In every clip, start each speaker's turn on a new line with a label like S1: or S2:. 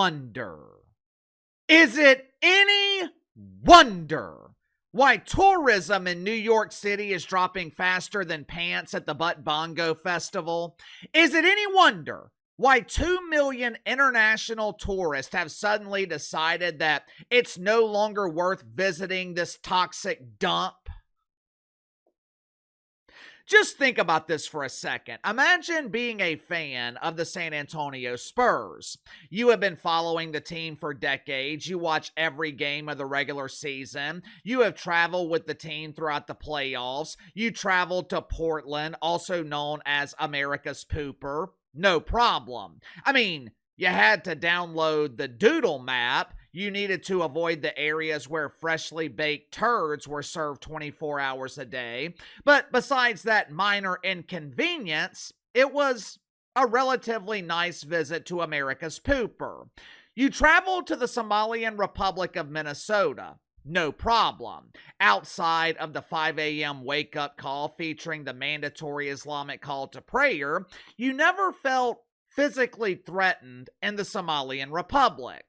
S1: wonder? Is it any wonder why tourism in New York City is dropping faster than pants at the Butt Bongo Festival? Is it any wonder why 2 million international tourists have suddenly decided that it's no longer worth visiting this toxic dump? Just think about this for a second. Imagine being a fan of the San Antonio Spurs. You have been following the team for decades. You watch every game of the regular season. You have traveled with the team throughout the playoffs. You traveled to Portland, also known as America's Pooper. No problem. I mean, you had to download the Doodle map. You needed to avoid the areas where freshly baked turds were served 24 hours a day. But besides that minor inconvenience, it was a relatively nice visit to America's Pooper. You traveled to the Somalian Republic of Minnesota. No problem. Outside of the 5 a.m. wake-up call featuring the mandatory Islamic call to prayer, you never felt physically threatened in the Somalian Republic.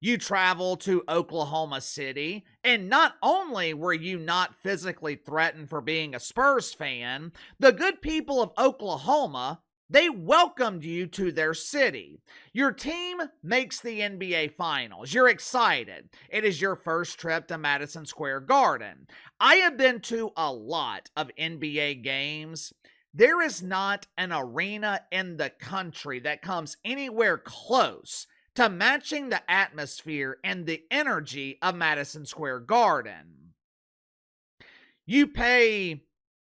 S1: You travel to Oklahoma City, and not only were you not physically threatened for being a Spurs fan, the good people of Oklahoma, they welcomed you to their city. Your team makes the NBA Finals. You're excited. It is your first trip to Madison Square Garden. I have been to a lot of NBA games. There is not an arena in the country that comes anywhere close to matching the atmosphere and the energy of Madison Square Garden. You pay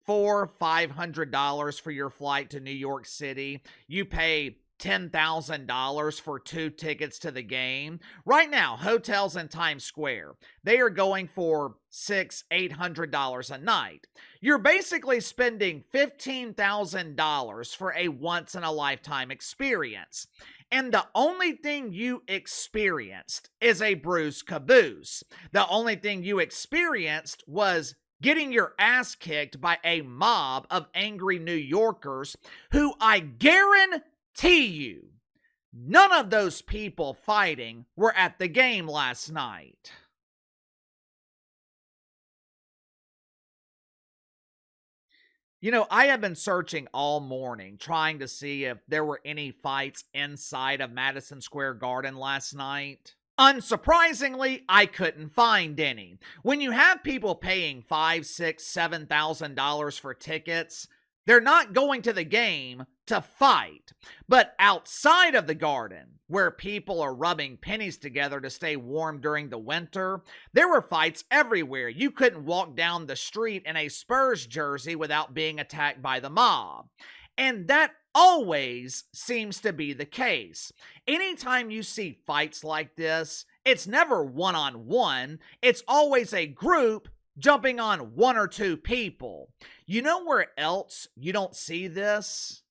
S1: $400-$500 for your flight to New York City. You pay $10,000 for 2 tickets to the game. Right now, hotels in Times Square, they are going for $600-$800 a night. You're basically spending $15,000 for a once-in-a-lifetime experience. And the only thing you experienced is a bruised caboose. The only thing you experienced was getting your ass kicked by a mob of angry New Yorkers who, I guarantee you, none of those people fighting were at the game last night. You know, I have been searching all morning trying to see if there were any fights inside of Madison Square Garden last night. Unsurprisingly, I couldn't find any. When you have people paying $5,000, $6,000, $7,000 for tickets, they're not going to the game to fight. But outside of the Garden, where people are rubbing pennies together to stay warm during the winter, there were fights everywhere. You couldn't walk down the street in a Spurs jersey without being attacked by the mob. And that always seems to be the case. Anytime you see fights like this, it's never one-on-one. It's always a group jumping on 1 or 2 people. You know where else you don't see this?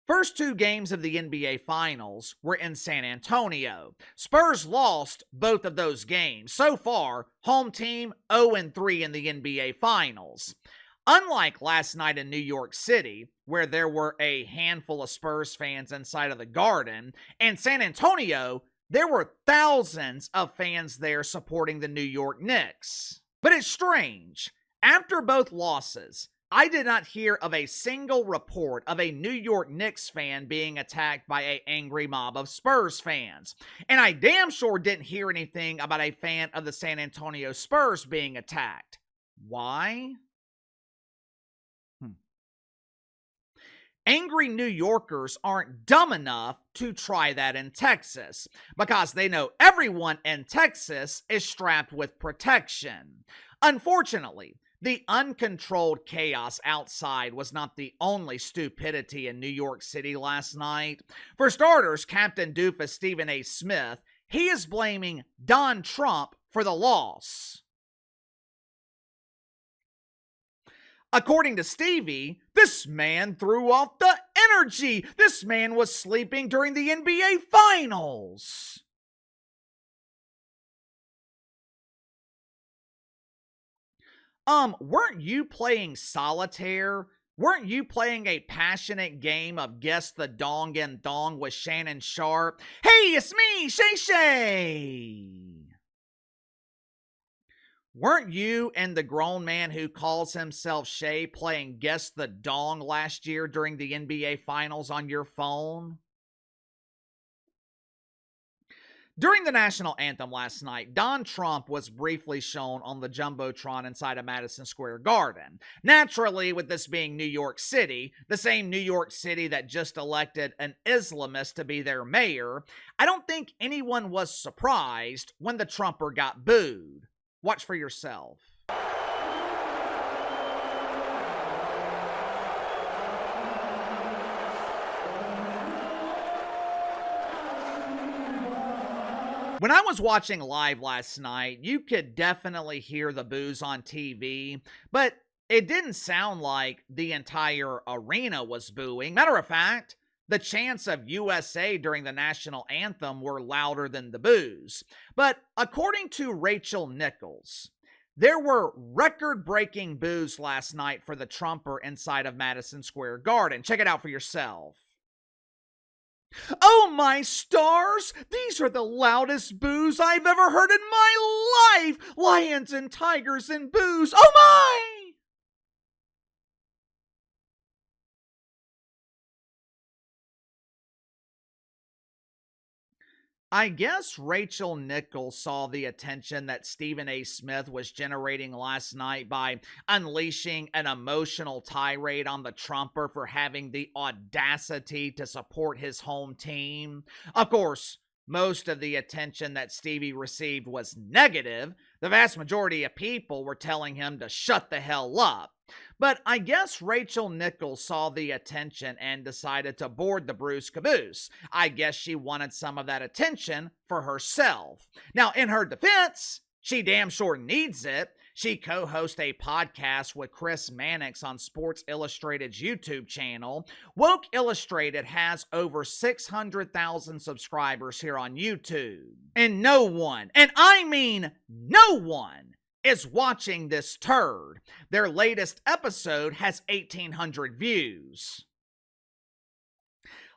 S1: First 2 games of the NBA Finals were in San Antonio. Spurs lost both of those games. So far, home team 0-3 in the NBA Finals. Unlike last night in New York City, where there were a handful of Spurs fans inside of the Garden, in San Antonio, there were thousands of fans there supporting the New York Knicks. But it's strange. After both losses, I did not hear of a single report of a New York Knicks fan being attacked by an angry mob of Spurs fans. And I damn sure didn't hear anything about a fan of the San Antonio Spurs being attacked. Why? Angry New Yorkers aren't dumb enough to try that in Texas, because they know everyone in Texas is strapped with protection. Unfortunately, the uncontrolled chaos outside was not the only stupidity in New York City last night. For starters, Captain Doofus Stephen A. Smith, he is blaming Don Trump for the loss. According to Stevie, this man threw off the energy. This man was sleeping during the NBA Finals. Weren't you playing solitaire Weren't you playing a passionate game of Guess the Dong and Thong with Shannon Sharp? Hey, it's me, Shay Shay! Weren't you and the grown man who calls himself Shay playing Guess the Dong last year during the NBA Finals on your phone? During the national anthem last night, Don Trump was briefly shown on the Jumbotron inside of Madison Square Garden. Naturally, with this being New York City, the same New York City that just elected an Islamist to be their mayor, I don't think anyone was surprised when the Trumper got booed. Watch for yourself. When I was watching live last night, you could definitely hear the boos on TV, but it didn't sound like the entire arena was booing. Matter of fact, the chants of USA during the national anthem were louder than the boos. But according to Rachel Nichols, there were record-breaking boos last night for the Trumper inside of Madison Square Garden. Check it out for yourself. Oh my stars! These are the loudest boos I've ever heard in my life! Lions and tigers and boos! Oh my! I guess Rachel Nichols saw the attention that Stephen A. Smith was generating last night by unleashing an emotional tirade on the Trumper for having the audacity to support his home team. Of course, most of the attention that Stevie received was negative. The vast majority of people were telling him to shut the hell up. But I guess Rachel Nichols saw the attention and decided to board the Bruce Caboose. I guess she wanted some of that attention for herself. Now, in her defense, she damn sure needs it. She co-hosts a podcast with Chris Mannix on Sports Illustrated's YouTube channel. Woke Illustrated has over 600,000 subscribers here on YouTube. And no one, and I mean no one, is watching this turd. Their latest episode has 1,800 views.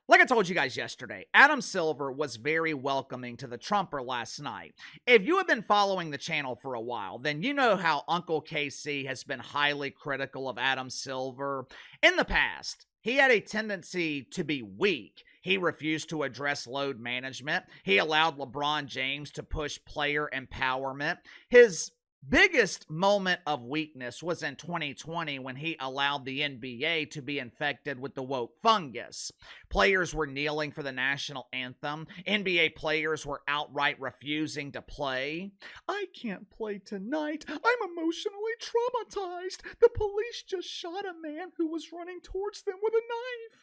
S1: Like I told you guys yesterday, Adam Silver was very welcoming to the Trumper last night. If you have been following the channel for a while, then you know how Uncle KC has been highly critical of Adam Silver. In the past, he had a tendency to be weak. He refused to address load management. He allowed LeBron James to push player empowerment. His biggest moment of weakness was in 2020 when he allowed the NBA to be infected with the woke fungus. Players were kneeling for the national anthem. NBA players were outright refusing to play. I can't play tonight. I'm emotionally traumatized. The police just shot a man who was running towards them with a knife.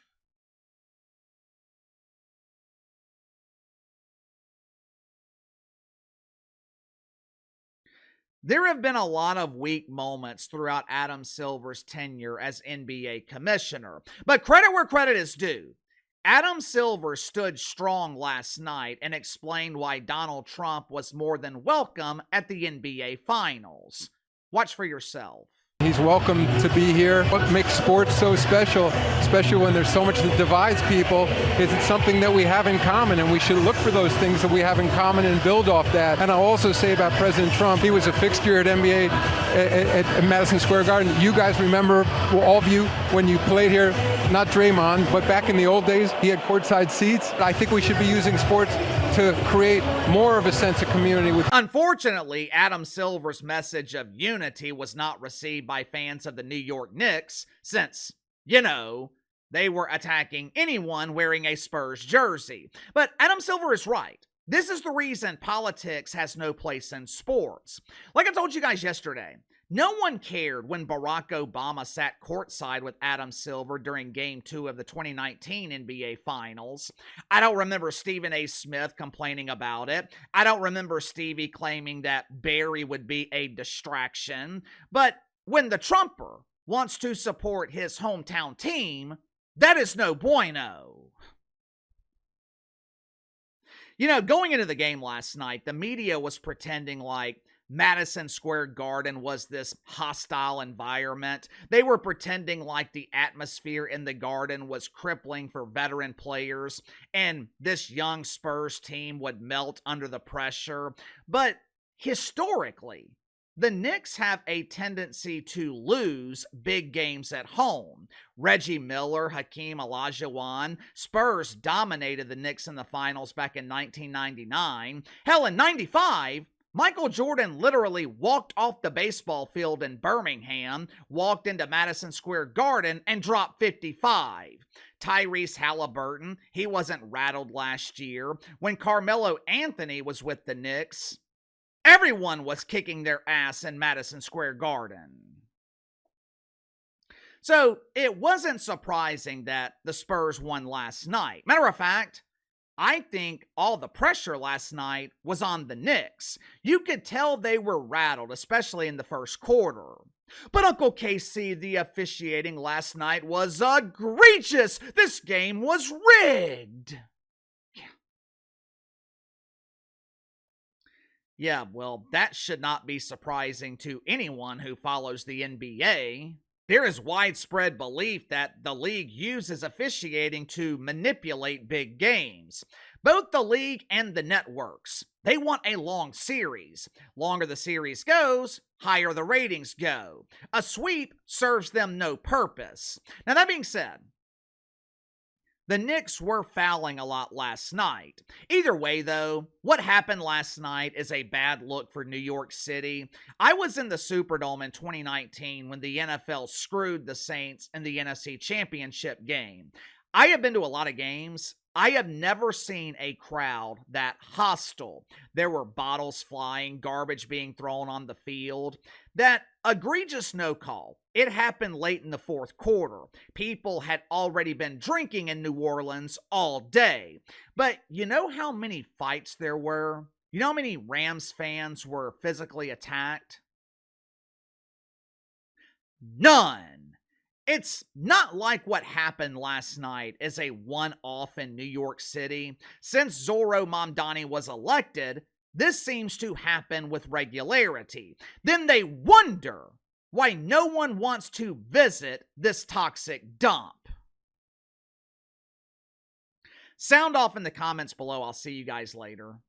S1: There have been a lot of weak moments throughout Adam Silver's tenure as NBA commissioner, but credit where credit is due. Adam Silver stood strong last night and explained why Donald Trump was more than welcome at the NBA Finals. Watch for yourself.
S2: He's welcome to be here. What makes sports so special, especially when there's so much that divides people, is it's something that we have in common, and we should look for those things that we have in common and build off that. And I'll also say about President Trump, he was a fixture at NBA at Madison Square Garden. You guys remember, well, all of you, when you played here, not Draymond, but back in the old days, he had courtside seats. I think we should be using sports to create more of a sense of community.
S1: Unfortunately, Adam Silver's message of unity was not received by fans of the New York Knicks since, you know, they were attacking anyone wearing a Spurs jersey. But Adam Silver is right. This is the reason politics has no place in sports. Like I told you guys yesterday, no one cared when Barack Obama sat courtside with Adam Silver during Game 2 of the 2019 NBA Finals. I don't remember Stephen A. Smith complaining about it. I don't remember Stevie claiming that Barry would be a distraction. But when the Trumper wants to support his hometown team, that is no bueno. You know, going into the game last night, the media was pretending like Madison Square Garden was this hostile environment. They were pretending like the atmosphere in the Garden was crippling for veteran players, and this young Spurs team would melt under the pressure. But historically, the Knicks have a tendency to lose big games at home. Reggie Miller, Hakeem Olajuwon, Spurs dominated the Knicks in the finals back in 1999. Hell, in 95, Michael Jordan literally walked off the baseball field in Birmingham, walked into Madison Square Garden, and dropped 55. Tyrese Halliburton, he wasn't rattled last year. When Carmelo Anthony was with the Knicks, everyone was kicking their ass in Madison Square Garden. So it wasn't surprising that the Spurs won last night. Matter of fact, I think all the pressure last night was on the Knicks. You could tell they were rattled, especially in the first quarter. But Uncle KC, the officiating last night was egregious. This game was rigged. Yeah, well, that should not be surprising to anyone who follows the NBA. There is widespread belief that the league uses officiating to manipulate big games. Both the league and the networks, they want a long series. Longer the series goes, higher the ratings go. A sweep serves them no purpose. Now, that being said, the Knicks were fouling a lot last night. Either way, though, what happened last night is a bad look for New York City. I was in the Superdome in 2019 when the NFL screwed the Saints in the NFC Championship game. I have been to a lot of games. I have never seen a crowd that hostile. There were bottles flying, garbage being thrown on the field. That egregious no call, it happened late in the fourth quarter. People had already been drinking in New Orleans all day. But you know how many fights there were? You know how many Rams fans were physically attacked? None. It's not like what happened last night is a one-off in New York City. Since Zorro Mamdani was elected, this seems to happen with regularity. Then they wonder why no one wants to visit this toxic dump. Sound off in the comments below. I'll see you guys later.